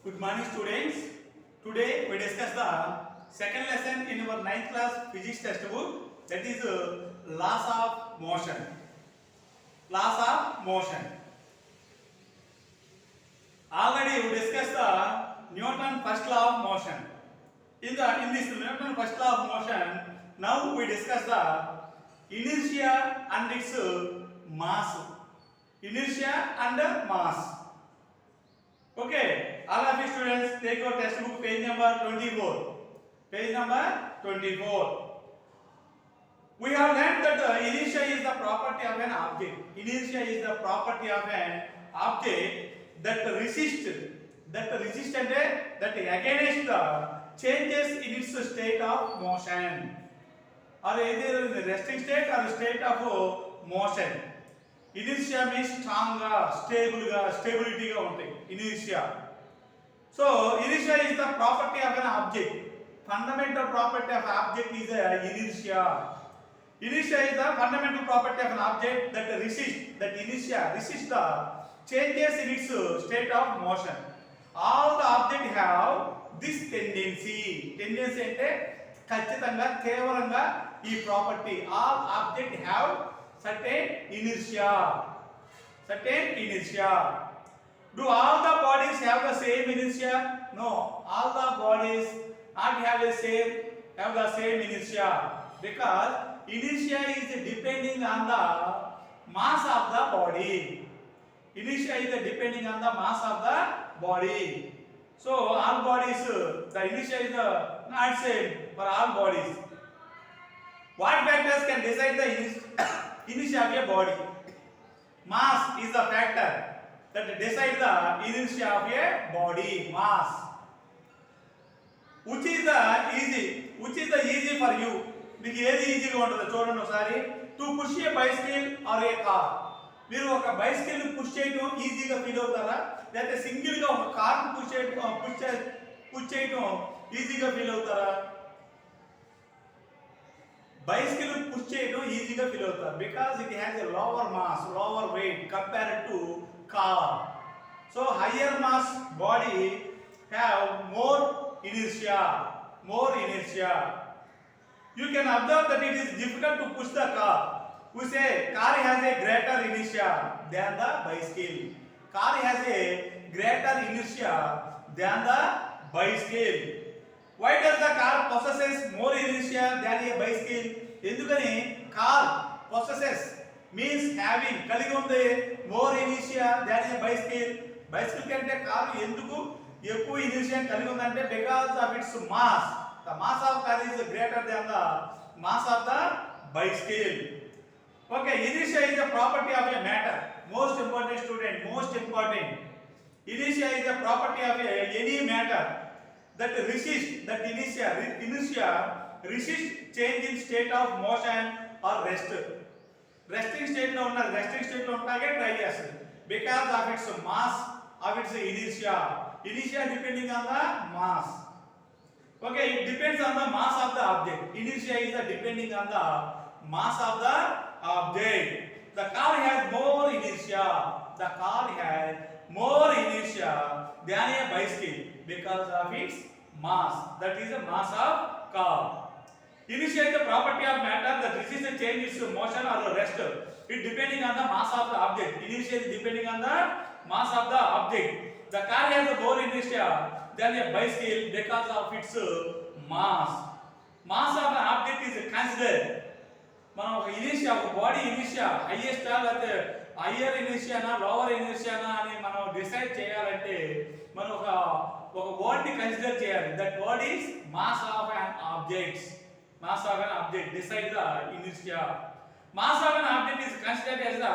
Good morning, students. Today we discuss the second lesson in our ninth class physics textbook, that is laws of motion. Laws of motion. Already we discussed the Newton first law of motion. In this Newton first law of motion, now we discuss the inertia and its mass. Inertia and mass. Okay, all of you students take your textbook page number 24. Page number 24. We have learned that the inertia is the property of an object. Inertia is the property of an object that resists and that against the changes in its state of motion, or either in the resting state or state of motion. Inertia means strong, stability ga untayi. Inertia. So inertia is the property of an object. Fundamental property of object is inertia. Inertia is the fundamental property of an object that inertia resists the changes in its state of motion. All the object have this tendency. Tendency ante ఖచ్చితంగా కేవలంగా ఈ property. All object have certain inertia. Do all the bodies have the same inertia? No, all the bodies not have the same inertia, because inertia is depending on the mass of the body. Inertia is depending on the mass of the body. So all bodies, the inertia is not same for all bodies. What factors can decide the inertia of a body? Mass is the factor that decides the inertia of a body. Mass. Which is the easy for you? మీకు ఏది ఈజీగా ఉంటుందో చూడండి ఒకసారి. To push a bicycle or a car. మీరు ఒక bicycle push చేయడం ఈజీగా ఫీల్ అవుతారా, లేకపోతే సింగిల్ గా ఒక కార్ పుష్ చేయడం ఈజీగా ఫీల్ అవుతారా? బైసికల్ పుష్ చేయడం ఈజీగా ఫీల్ అవుతారు, because it has a lower mass, lower weight compared to car. So higher mass body have more inertia. You can observe that it is difficult to push the car. We say car has a greater inertia than the bicycle. Car has a greater inertia than the bicycle. Why does the car possesses more inertia than a bicycle? ఎందుకని car possesses means having, కలిగి ఉంది more inertia than a bicycle. bicycle కంటే car ఎందుకు ఎక్కువ inertia కలిగి ఉందంటే because of its mass. The mass of car is greater than the mass of the bicycle. Okay, inertia is a property of a matter. Most important student, most important. Inertia is a property of any matter that inertia resist change in state of motion or rest. Resting state లో ఉంటాగే try చేస్తుంది, because of its mass, of its inertia depending on the mass. Okay, it depends on the mass of the object. Inertia is depending on the mass of the object. The car has more inertia than a bicycle because of its mass. That is the mass of car. Inertia is the property of matter that resists the change its motion or rest. It depending on the mass of the object. Inertia is depending on the mass of the object. The car has more inertia than a bicycle because of its mass. Mass of an object is considered. మనం ఒక inertia, ఒక body inertia highest లేకపోతే higher ఇనర్షియానా lower ఇనర్షియానా అని మనం decide చేయాలంటే మనం ఒక word ని కన్సిడర్ చేయాలి. That word is mass of an object. Mass of an object decide the inertia. Mass of an object is considered as the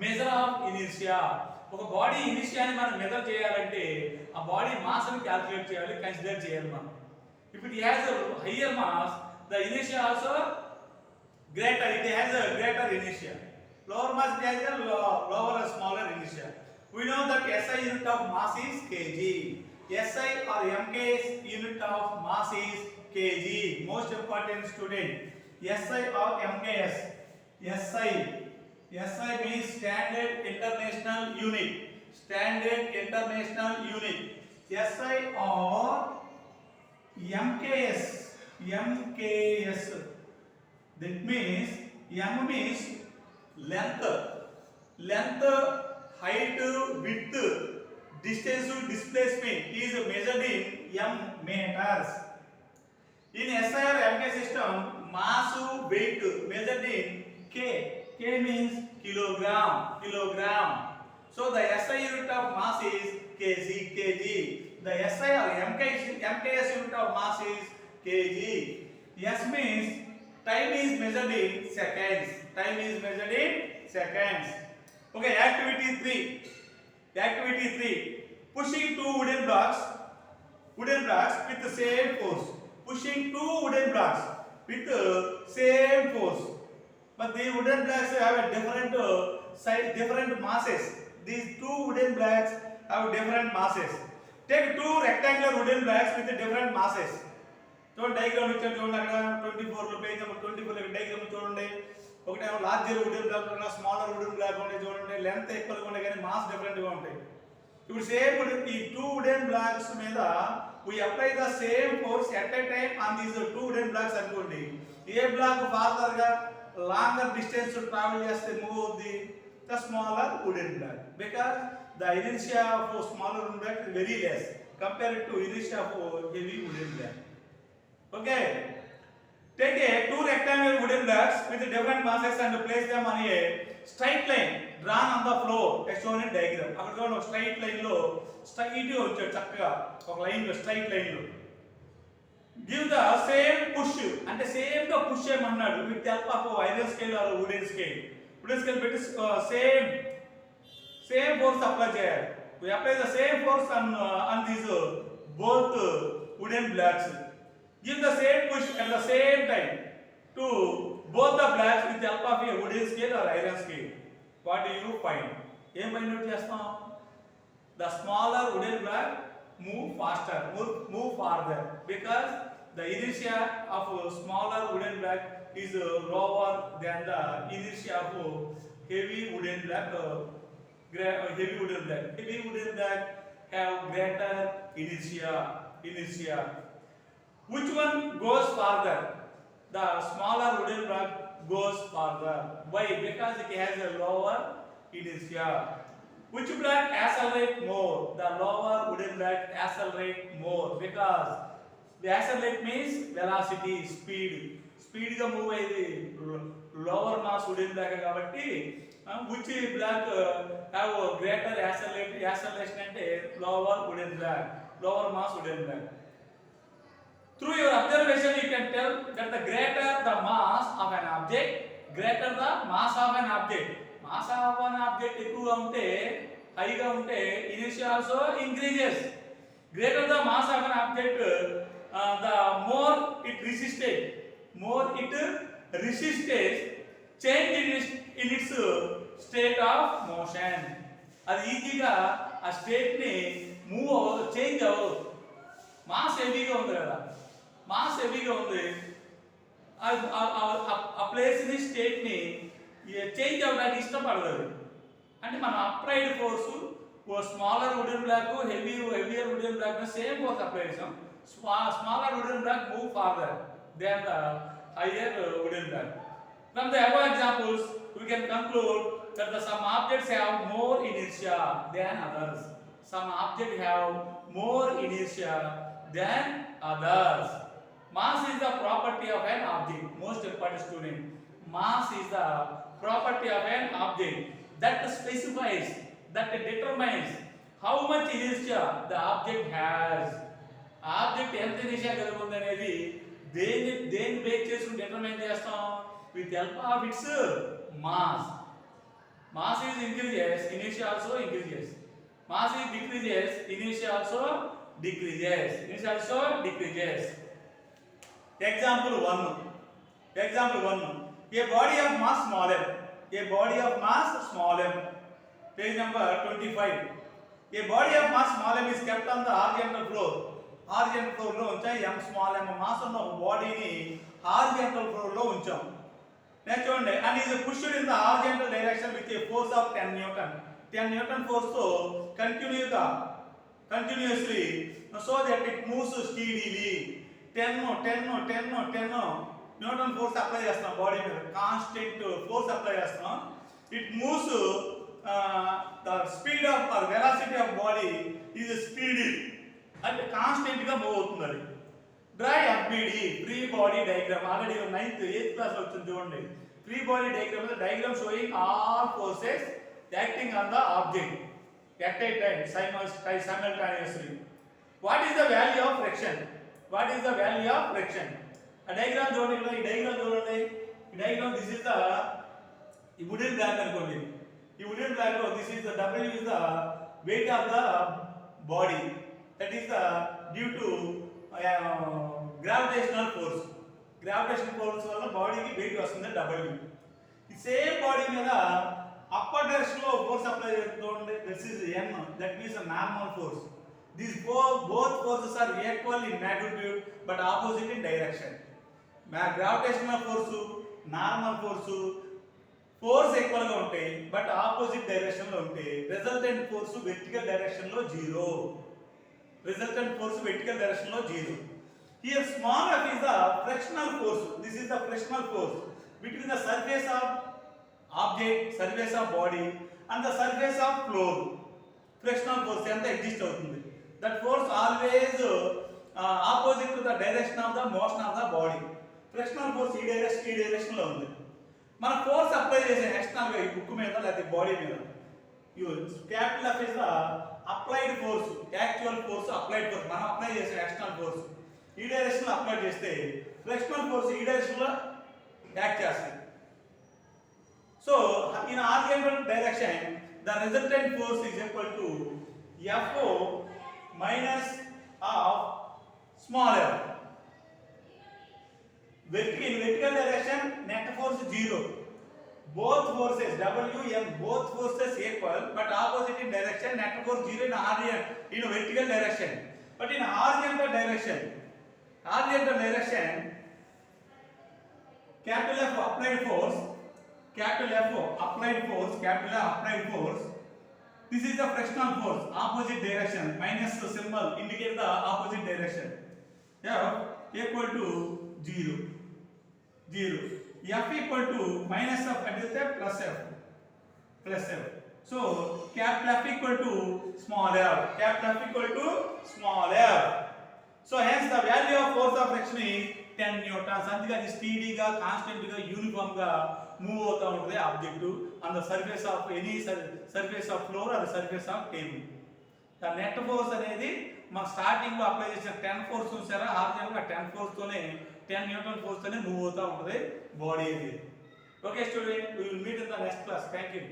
measure of inertia. ఒక body ఇనర్షియాని మనం measure చేయాలంటే ఆ బాడీ మాస్ ని calculate చేయాలి, consider చేయాలి మనం. If it has a higher mass, the inertia also greater. It has a greater inertia. Lower mass it has a lower or smaller inertia. We know that SI unit of mass is kg. SI or MKS unit of mass is kg. Most important student, SI or MKS. SI means standard international unit. SI or MKS. MKS. That means M means length, length, height, width, distance, displacement is measured in M meters. In SI or MK system, mass, weight measured in K. K means kilogram, kilogram. So the SI unit of mass is kg, kg. The SI or MKS unit of mass is kg. S means time is measured in seconds. Time is measured in seconds. Okay, activity 3. Activity 3. Pushing two wooden blocks with the same force. Pushing two wooden blocks with the same force. But the wooden blocks have a different size, different masses. These two wooden blocks have different masses. Take two rectangular wooden blocks with different masses. So diagram ఇచ్చారు చూడండి అక్కడ 24 లో page number 24 లో diagram చూడండి ఒకటేమో larger wooden black ఉన్న smaller wooden black ఉంటే చూడండి లెంగ్త్ ఈక్వల్ గా ఉంటాయి కానీ మాస్ డిఫరెంట్ గా ఉంటాయి ఇప్పుడు సేమ్ ఈ టూ వుడెన్ బ్లాక్స్ మీద we apply the same force at a time on these two wooden blocks అనుకోండి ఏ బ్లాక్ ఫార్దర్ గా లాంగర్ డిస్టెన్స్ ట్రావెల్ చేస్తే మూవ్ అవుద్ది the smaller wooden block because the inertia of smaller wooden block is very less compared to inertia of heavy wooden block. Okay, take a two rectangular wooden blocks with different masses and place them on a straight line drawn on the floor as shown in diagram. అక్కడ చూడండి ఒక straight line లో straight గా వచ్చాడు చక్కగా ఒక line లో straight line లో గివ్ ద సేమ్ పుష్ అంటే సేమ్ గా పుష్ చేయమన్నాడు with help of iron scale are wooden scale. Wooden scale పెట్టి సేమ్ ఫోర్స్ అప్లై చేయాలి. we apply the same force on these both wooden blocks. Give the same push at the same time to both the blocks with the help of a wooden scale or iron scale. What do you find? ఏం find out చేస్తాం? The smaller wooden block move faster, move farther because the inertia of a smaller wooden block is lower than the inertia of heavy wooden block. Heavy wooden block have greater inertia. Which one goes farther? The smaller wooden block goes farther. Why? Because it has a lower inertia. Which block accelerate more? The lower wooden block accelerate more because the accelerate means velocity, speed గా move అయ్యేది lower mass wooden block కాబట్టి which block have greater acceleration అంటే lower mass wooden block. Through your observation, you can tell that the greater the mass of an object, greater the mass of an object. Mass of an object ఎక్కువగా ఉంటే హైగా ఉంటే inertia also increases. Greater the mass of an object, the more it resisted change in its state of motion. అది ఈజీగా ఆ state ని change అవ్వదు. Mass హెవీగా ఉంది కదా, మాస్ హెవీగా ఉంది ఆ ప్లేస్ ని స్టేట్ ని చేంజ్ అవ్వడానికి ఇష్టపడదు. అంటే మనం applied force smaller wooden block heavier wooden block same force apply చేసాం. Smaller wooden block move farther than the higher wooden block. From the above examples we can conclude that some objects have more inertia than others. Some objects have more inertia than others. Mass is the property of an object. Most important student, mass is the property of an object that specifies, that determines how much inertia the object has. Object ఎంత inertia కలిగి ఉంది అనేది దేని base చేసుకుని determine చేస్తాం? With help of its mass. Mass is increases, inertia also increases. Mass is decreases, inertia also decreases. Example 1. A body of mass small m. Page number 25. A body of mass small m is kept on the horizontal floor. Horizontal floor లో ఉంచాం. m small m mass ఉన్న ఒక బాడీని horizontal floor లో ఉంచాం. Next చూడండి, and is pushed in the horizontal direction with a force of 10 Newton. 10 Newton force తో continuously so that it moves steadily. 10 Newton force apply చేస్తున్నాం బాడీ మీద, constant force apply చేస్తున్నాం. It moves the speed of or velocity of body is speedy, అంటే constant గా move అవుతుంది అది. Draw FBD free body diagram, already 9th 8th class లో వచ్చింది చూడండి. Free body diagram, diagram showing all forces acting on the object at a time simultaneously. What is the value of friction? What is the value of friction? A diagram చూడండి, ఈ diagram చూడండి. ఈ diagram, this is the wooden block అనుకోండి. ఈ wooden block లో this is the W is the weight of the body, that is the due to gravitational force. Gravitational force వల్ల బాడీకి weight వస్తుంది W. ఈ సేమ్ బాడీ మీద upper direction లో force apply చేస్తుంటే this is n, that means a normal force. These both forces are equal in magnitude but opposite in direction. Gravitational force, normal force equal గా ఉంటాయి but opposite direction లో ఉంటాయి. Resultant force vertical direction లో 0. Resultant force vertical direction లో 0. Here small f is the frictional force. This is the frictional force between the surface of object, surface of body and the surface of floor. Frictional force ఎంత exist అవుతుంది. That force always opposite to the direction of the motion of the body. Frictional force ఈ direction లో ఉంది. మన force apply చేసే external గా ఈ book మీద లేదా బాడీ మీద, capital F is the applied force, actual force applied force, మనం అప్లై చేసే ఎక్స్టర్నల్ ఫోర్స్ ఈ డైరెక్షన్ లో అప్లై చేస్తే ఫ్రిక్షనల్ ఫోర్స్ ఈ డైరెక్షన్ లో యాక్ట్ చేస్తుంది. So in horizontal direction the resultant force is equal to Fo minus of small f. In vertical direction net force 0. Both forces W M both forces equal but opposite in direction. Net force 0 in vertical direction. But in horizontal direction capital F applied force, capital F applied force, this is the frictional force, opposite direction, minus the symbol indicate the opposite direction. F equal to 0. F equal to minus of plus F. So capital F equal to small f. So hence the value of force of friction is 10 newtons. అందుకే అది స్టీడీగా, కాన్స్టెంట్గా, యూనిఫామ్గా move అవుతూ ఉంటుంది object on the surface of any surface of floor or surface of table. The net force అనేది మన starting లో apply చేసిన 10 force చూసారా, హార్జెంటల్గా 10 ఫోర్స్ తోనే 10 న్యూటన్ ఫోర్స్ తోనే మూవ్ అవుతూ ఉంటుంది బాడీ అనేది. Okay student, we will meet in the next class. Thank you.